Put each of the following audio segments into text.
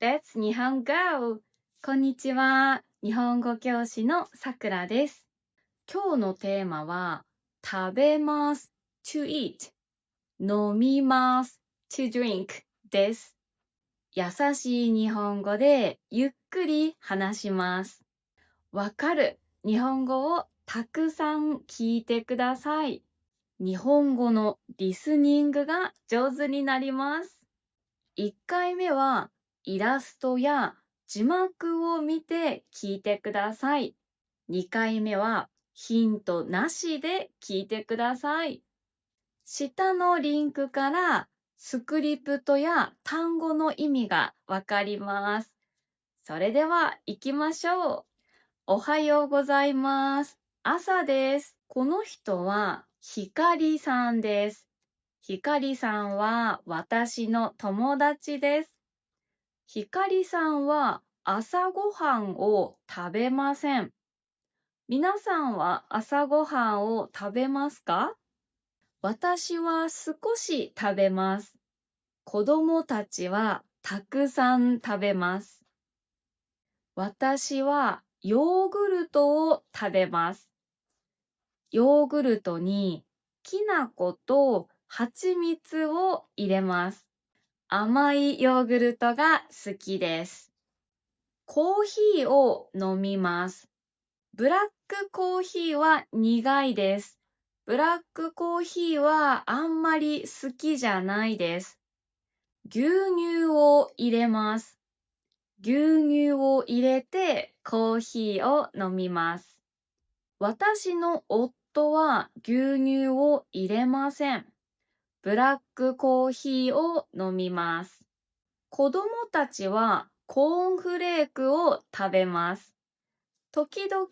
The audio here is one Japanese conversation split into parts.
Let's 日本語。こんにちは。日本語教師のさくらです。今日のテーマは、食べます to eat、飲みます to drink です。優しい日本語でゆっくり話します。わかる日本語をたくさん聞いてください。日本語のリスニングが上手になります。1回目はイラストや字幕を見て聞いてください。2回目はヒントなしで聞いてください。下のリンクからスクリプトや単語の意味がわかります。それでは行きましょう。おはようございます。朝です。この人はひかりさんです。ひかりさんは私の友達です。ひかりさんは朝ごはんを食べません。皆さんは朝ごはんを食べますか？私は少し食べます。子供たちはたくさん食べます。私はヨーグルトを食べます。ヨーグルトにきな粉と蜂蜜を入れます。甘いヨーグルトが好きです。コーヒーを飲みます。ブラックコーヒーは苦いです。ブラックコーヒーはあんまり好きじゃないです。牛乳を入れます。牛乳を入れてコーヒーを飲みます。私の夫は牛乳を入れません。ブラックコーヒーを飲みます。子供たちはコーンフレークを食べます。時々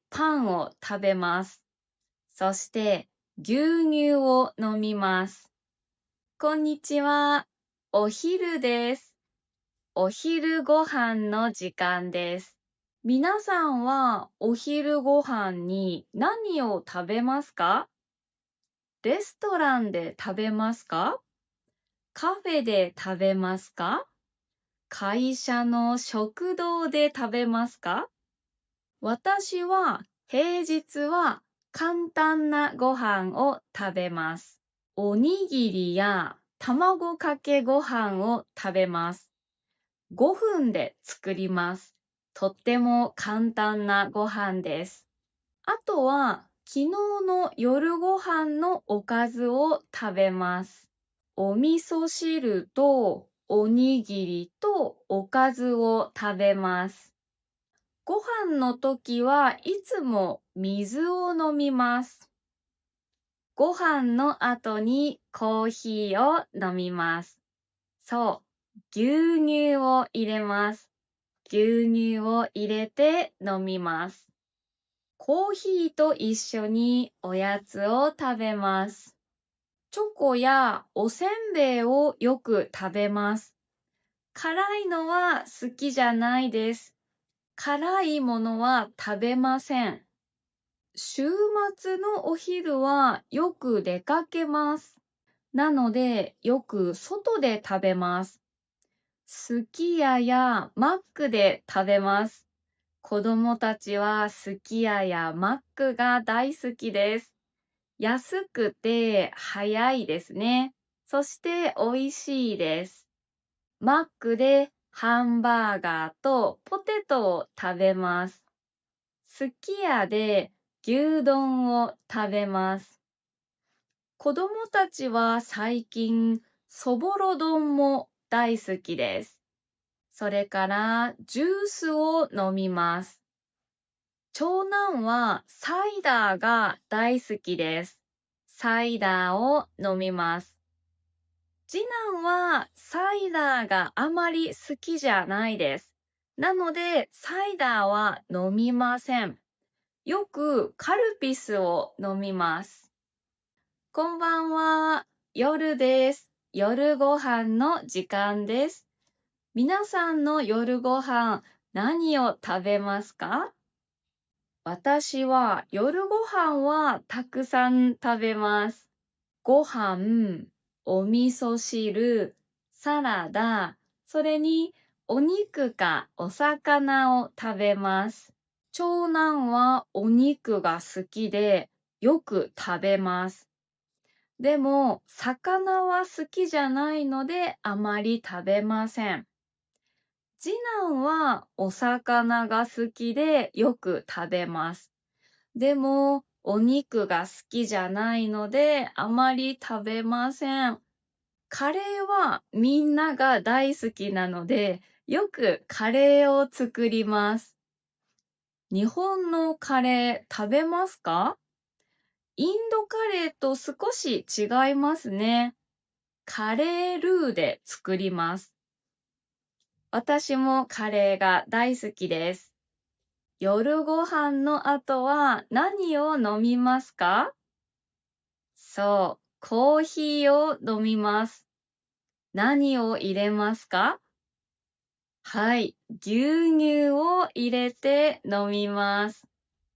パンを食べます。そして牛乳を飲みます。こんにちは。お昼です。お昼ご飯の時間です。皆さんはお昼ご飯に何を食べますか？レストランで食べますか？カフェで食べますか？会社の食堂で食べますか？私は平日は簡単なご飯を食べます。おにぎりや卵かけご飯を食べます。5分で作ります。とっても簡単なご飯です。あとは昨日の夜ご飯のおかずを食べます。お味噌汁とおにぎりとおかずを食べます。ご飯の時はいつも水を飲みます。ご飯の後にコーヒーを飲みます。そう、牛乳を入れます。牛乳を入れて飲みます。コーヒーと一緒におやつを食べます。チョコやおせんべいをよく食べます。辛いのは好きじゃないです。辛いものは食べません。週末のお昼はよく出かけます。なのでよく外で食べます。すき家やマックで食べます。子供たちはすき家やマックが大好きです。安くて早いですね。そして美味しいです。マックでハンバーガーとポテトを食べます。すき家で牛丼を食べます。子供たちは最近そぼろ丼も大好きです。それからジュースを飲みます。長男はサイダーが大好きです。サイダーを飲みます。次男はサイダーがあまり好きじゃないです。なのでサイダーは飲みません。よくカルピスを飲みます。こんばんは。夜です。夜ご飯の時間です。皆さんの夜ご飯何を食べますか？私は夜ご飯はたくさん食べます。ご飯、お味噌汁、サラダ、それにお肉かお魚を食べます。長男はお肉が好きでよく食べます。でも、魚は好きじゃないのであまり食べません。次男はお魚が好きでよく食べます。でも、お肉が好きじゃないのであまり食べません。カレーはみんなが大好きなので、よくカレーを作ります。日本のカレー食べますか？インドカレーと少し違いますね。カレールーで作ります。私もカレーが大好きです。夜ご飯の後は何を飲みますか？そう、コーヒーを飲みます。何を入れますか？はい、牛乳を入れて飲みます。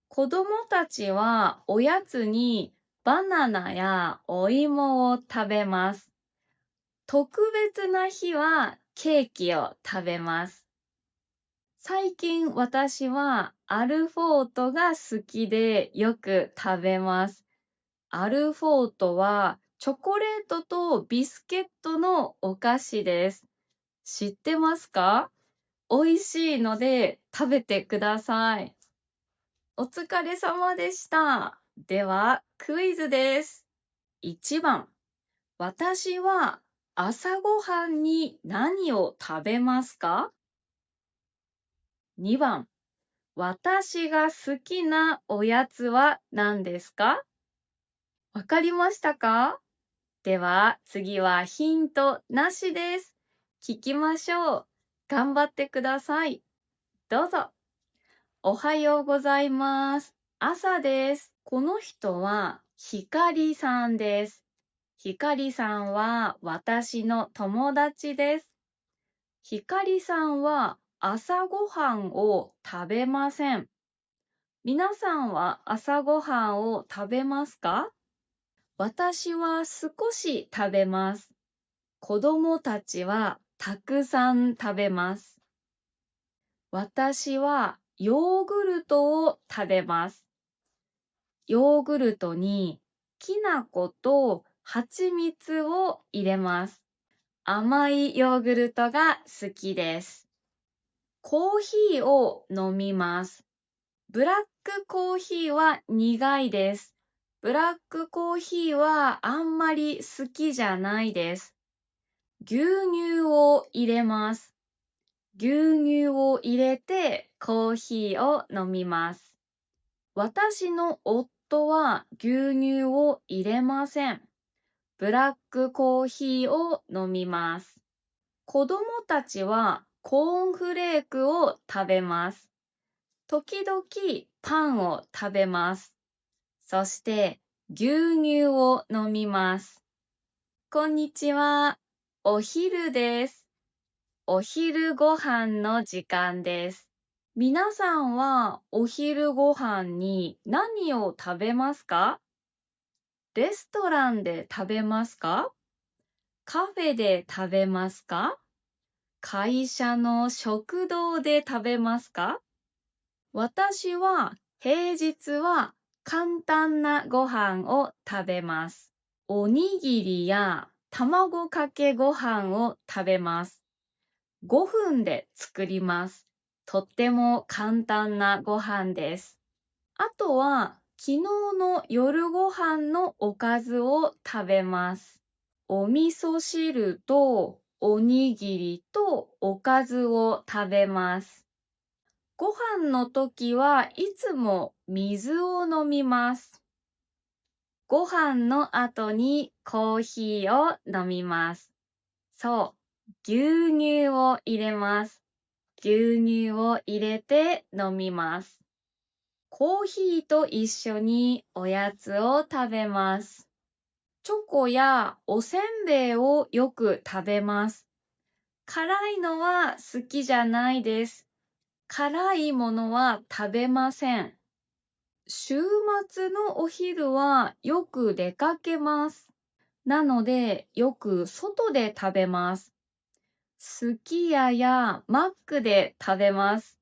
子供たちはおやつにバナナやお芋を食べます。特別な日はケーキを食べます。最近私はアルフォートが好きでよく食べます。アルフォートはチョコレートとビスケットのお菓子です。知ってますか？美味しいので食べてください。お疲れ様でした。では、クイズです。1番、私は朝ごはんに何を食べますか？ 2 番、私が好きなおやつは何ですか？わかりましたか？では、次はヒントなしです。聞きましょう。頑張ってください。どうぞ。おはようございます。朝です。この人はひかりさんです。ひかりさんは私の友達です。ひかりさんは朝ごはんを食べません。皆さんは朝ごはんを食べますか？私は少し食べます。子供たちはたくさん食べます。私はヨーグルトを食べます。ヨーグルトにきな粉と蜂蜜を入れます。甘いヨーグルトが好きです。コーヒーを飲みます。ブラックコーヒーは苦いです。ブラックコーヒーはあんまり好きじゃないです。牛乳を入れます。牛乳を入れてコーヒーを飲みます。私の夫は牛乳を入れません。ブラックコーヒーを飲みます。子供たちはコーンフレークを食べます。時々パンを食べます。そして牛乳を飲みます。こんにちは。お昼です。お昼ご飯の時間です。皆さんはお昼ご飯に何を食べますか？レストランで食べますか？カフェで食べますか？会社の食堂で食べますか？私は平日は簡単なご飯を食べます。おにぎりや卵かけご飯を食べます。5分で作ります。とっても簡単なご飯です。あとは昨日の夜ご飯のおかずを食べます。お味噌汁とおにぎりとおかずを食べます。ご飯の時はいつも水を飲みます。ご飯の後にコーヒーを飲みます。そう、牛乳を入れます。牛乳を入れて飲みます。コーヒーと一緒におやつを食べます。チョコやおせんべいをよく食べます。辛いのは好きじゃないです。辛いものは食べません。週末のお昼はよく出かけます。なのでよく外で食べます。すき家やマックで食べます。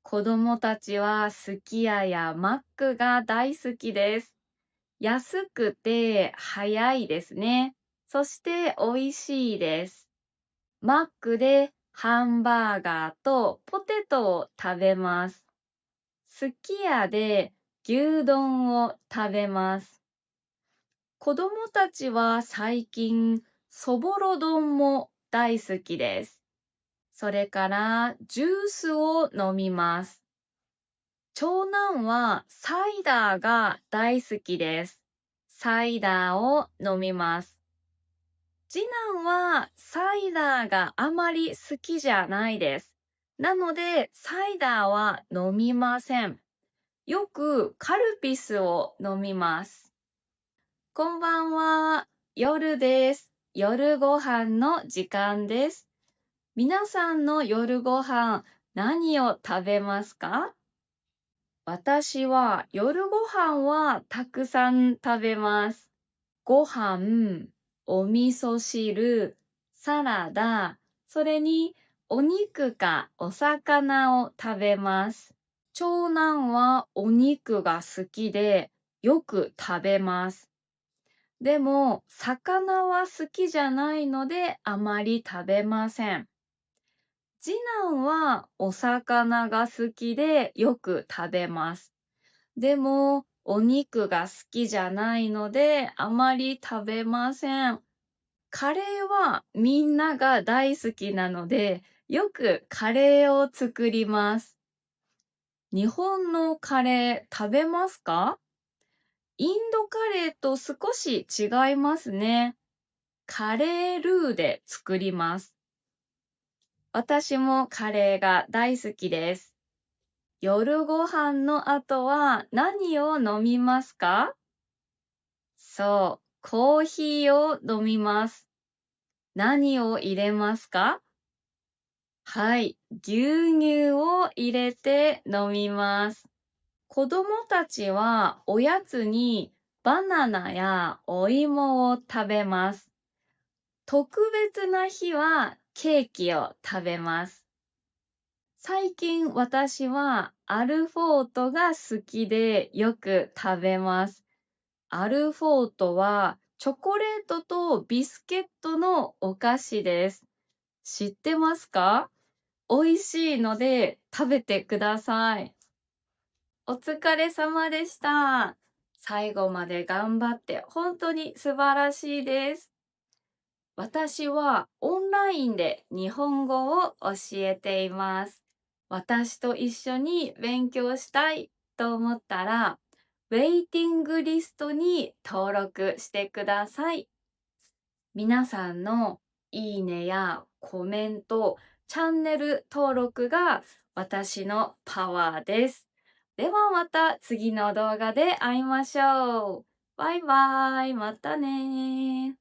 子供たちはすき家やマックが大好きです。安くて早いですね。そして美味しいです。マックでハンバーガーとポテトを食べます。すき家で牛丼を食べます。子供たちは最近そぼろ丼も大好きです。それからジュースを飲みます。長男はサイダーが大好きです。サイダーを飲みます。次男はサイダーがあまり好きじゃないです。なのでサイダーは飲みません。よくカルピスを飲みます。こんばんは。夜です。夜ご飯の時間です。皆さんの夜ご飯何を食べますか？私は夜ご飯はたくさん食べます。ご飯、お味噌汁、サラダ、それにお肉かお魚を食べます。長男はお肉が好きでよく食べます。でも、魚は好きじゃないのであまり食べません。次男はお魚が好きでよく食べます。でも、お肉が好きじゃないのであまり食べません。カレーはみんなが大好きなので、よくカレーを作ります。日本のカレー食べますか？インドカレーと少し違いますね。カレールーで作ります。私もカレーが大好きです。夜ご飯の後は何を飲みますか？そう、コーヒーを飲みます。何を入れますか？はい、牛乳を入れて飲みます。子供たちはおやつにバナナやお芋を食べます。特別な日はケーキを食べます。最近私はアルフォートが好きでよく食べます。アルフォートはチョコレートとビスケットのお菓子です。知ってますか？美味しいので食べてください。お疲れ様でした。最後まで頑張って本当に素晴らしいです。私はオンラインで日本語を教えています。私と一緒に勉強したいと思ったら、ウェイティングリストに登録してください。皆さんのいいねやコメント、チャンネル登録が私のパワーです。ではまた次の動画で会いましょう。バイバイ、またね